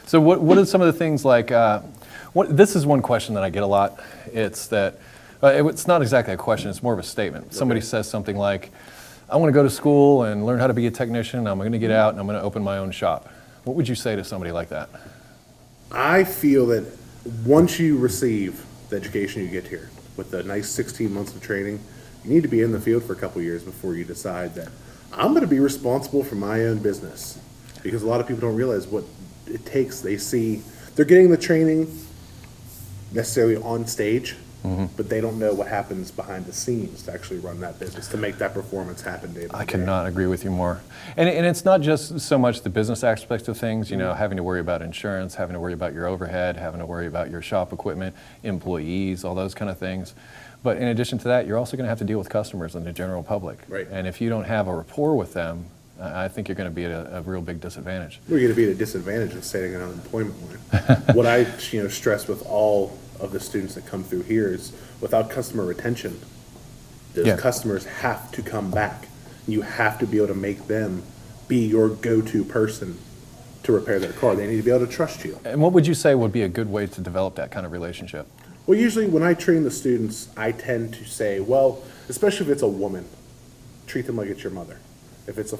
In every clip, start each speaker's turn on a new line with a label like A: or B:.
A: So what are some of the things like, this is one question that I get a lot. It's that, it's not exactly a question, it's more of a statement. Somebody says something like, I want to go to school and learn how to be a technician, I'm going to get out and I'm going to open my own shop. What would you say to somebody like that?
B: I feel that once you receive the education you get here, with the nice 16 months of training, you need to be in the field for a couple years before you decide that I'm going to be responsible for my own business. Because a lot of people don't realize what it takes. They see, they're getting the training necessarily on stage, but they don't know what happens behind the scenes to actually run that business, to make that performance happen day by day.
A: I could not agree with you more. And it's not just so much the business aspects of things, you know, having to worry about insurance, having to worry about your overhead, having to worry about your shop equipment, employees, all those kind of things. But in addition to that, you're also going to have to deal with customers and the general public.
B: Right.
A: And if you don't have a rapport with them, I think you're going to be at a real big disadvantage.
B: We're going to be at a disadvantage of setting an unemployment line. What I stress with all of the students that come through here is without customer retention, those customers have to come back. You have to be able to make them be your go-to person to repair their car. They need to be able to trust you.
A: And what would you say would be a good way to develop that kind of relationship?
B: Well, usually when I train the students, I tend to say, well, especially if it's a woman, treat them like it's your mother. If it's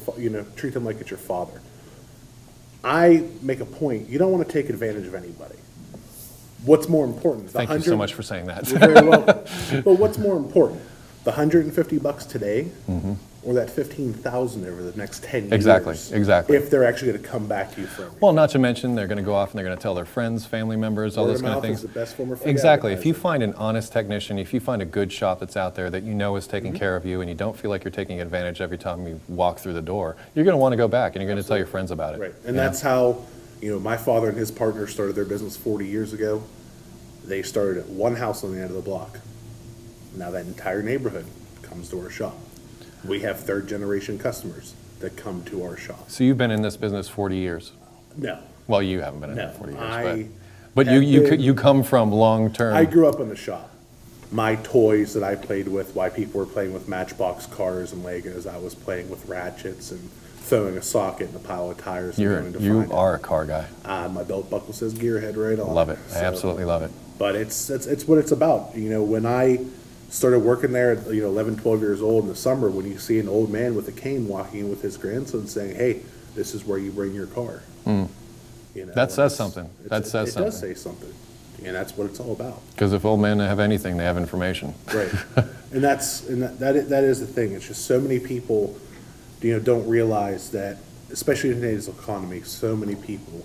B: treat them like it's your father. I make a point, you don't want to take advantage of anybody. What's more important?
A: Thank you so much for saying that.
B: You're very welcome. But what's more important? The $150 today, or that $15,000 over the next 10 years?
A: Exactly.
B: If they're actually going to come back to you for everything.
A: Well, not to mention they're going to go off and they're going to tell their friends, family members, all those kind of things.
B: Word of mouth is the best form of free
A: Exactly. If you
B: advertising.
A: find an honest technician, if you find a good shop that's out there that you know is taking care of you and you don't feel like you're taking advantage every time you walk through the door, you're going to want to go back and you're going to tell your friends about it.
B: Right. And that's how, my father and his partner started their business 40 years ago. They started at one house on the end of the block. Now that entire neighborhood comes to our shop. We have third generation customers that come to our shop.
A: So you've been in this business 40 years?
B: No.
A: Well, you haven't been in
B: No,
A: it 40
B: I
A: years, but you come from long term.
B: I grew up in the shop. My toys that I played with, while people were playing with Matchbox cars and Legos, I was playing with ratchets and throwing a socket in a pile of tires.
A: You are a car guy.
B: My belt buckle says Gearhead right on.
A: Love it. I absolutely love it.
B: But it's what it's about. When I started working there at 11, 12 years old in the summer, when you see an old man with a cane walking in with his grandson saying, hey, this is where you bring your car.
A: That says something.
B: It does say something. And that's what it's all about.
A: Because if old men have anything, they have information.
B: Right. And that is the thing. It's just so many people, don't realize that, especially in today's economy, so many people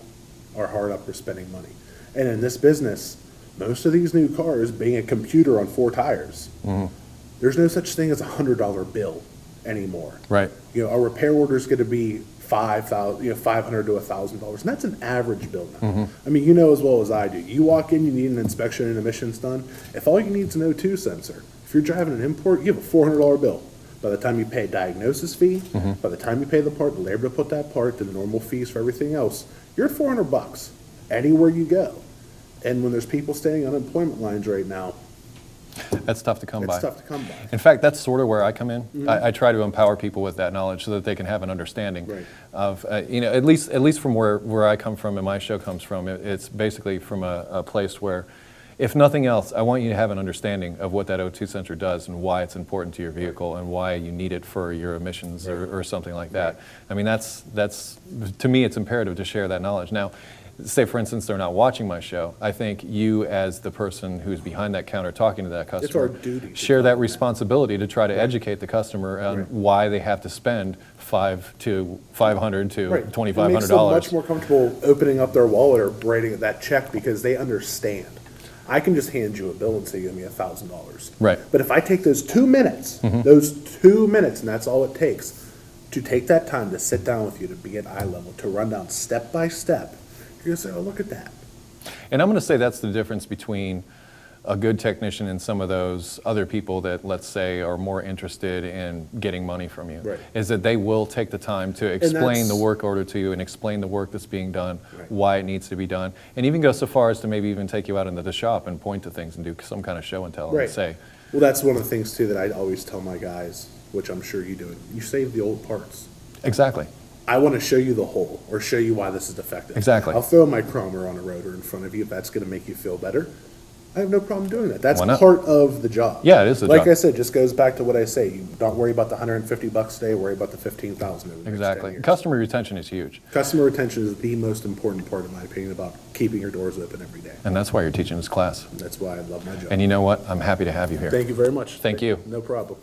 B: are hard up for spending money. And in this business, most of these new cars being a computer on 4 tires, there's no such thing as a $100 bill anymore.
A: Right.
B: A repair order is going to be $500 to $1,000, and that's an average bill now. I mean, as well as I do. You walk in, you need an inspection and emissions done. If all you need is an O2 sensor, if you're driving an import, you have a $400 bill. By the time you pay a diagnosis fee, by the time you pay the part, the labor to put that part, and the normal fees for everything else, you're at $400 anywhere you go. And when there's people standing on unemployment lines right now,
A: that's tough to come by.
B: It's tough to come by.
A: In fact, that's sort of where I come in. I try to empower people with that knowledge so that they can have an understanding of, at least from where I come from and my show comes from. It's basically from a place where, if nothing else, I want you to have an understanding of what that O2 sensor does and why it's important to your vehicle and why you need it for your emissions or something like that. I mean, that's to me, it's imperative to share that knowledge. Now, say, for instance, they're not watching my show. I think you, as the person who's behind that counter talking to that customer,
B: it's our duty
A: share that responsibility to try to educate the customer on why they have to spend $500 to $2,500.
B: It makes them much more comfortable opening up their wallet or writing that check because they understand. I can just hand you a bill and say, give me $1,000.
A: Right.
B: But if I take those 2 minutes, and that's all it takes, to take that time to sit down with you, to be at eye level, to run down step by step, you're going to say, oh, look at that.
A: And I'm going to say that's the difference between a good technician and some of those other people that, let's say, are more interested in getting money from you, is that they will take the time to explain the work order to you and explain the work that's being done, why it needs to be done, and even go so far as to maybe even take you out into the shop and point to things and do some kind of show and tell and say.
B: Well, that's one of the things, too, that I always tell my guys, which I'm sure you do. You save the old parts.
A: Exactly.
B: I want to show you the hole or show you why this is defective.
A: Exactly.
B: I'll throw my chromer on a rotor in front of you if that's going to make you feel better. I have no problem doing that. That's
A: Why not?
B: part of the job.
A: Yeah, it is the
B: like
A: job.
B: I said, just goes back to what I say. You don't worry about the $150 a day, worry about the $15,000 over the next 10
A: Exactly.
B: years.
A: Customer retention is huge.
B: Customer retention is the most important part, in my opinion, about keeping your doors open every day.
A: And that's why you're teaching this class.
B: That's why I love my job.
A: And you know what? I'm happy to have you here.
B: Thank you very much.
A: Thank you.
B: No problem.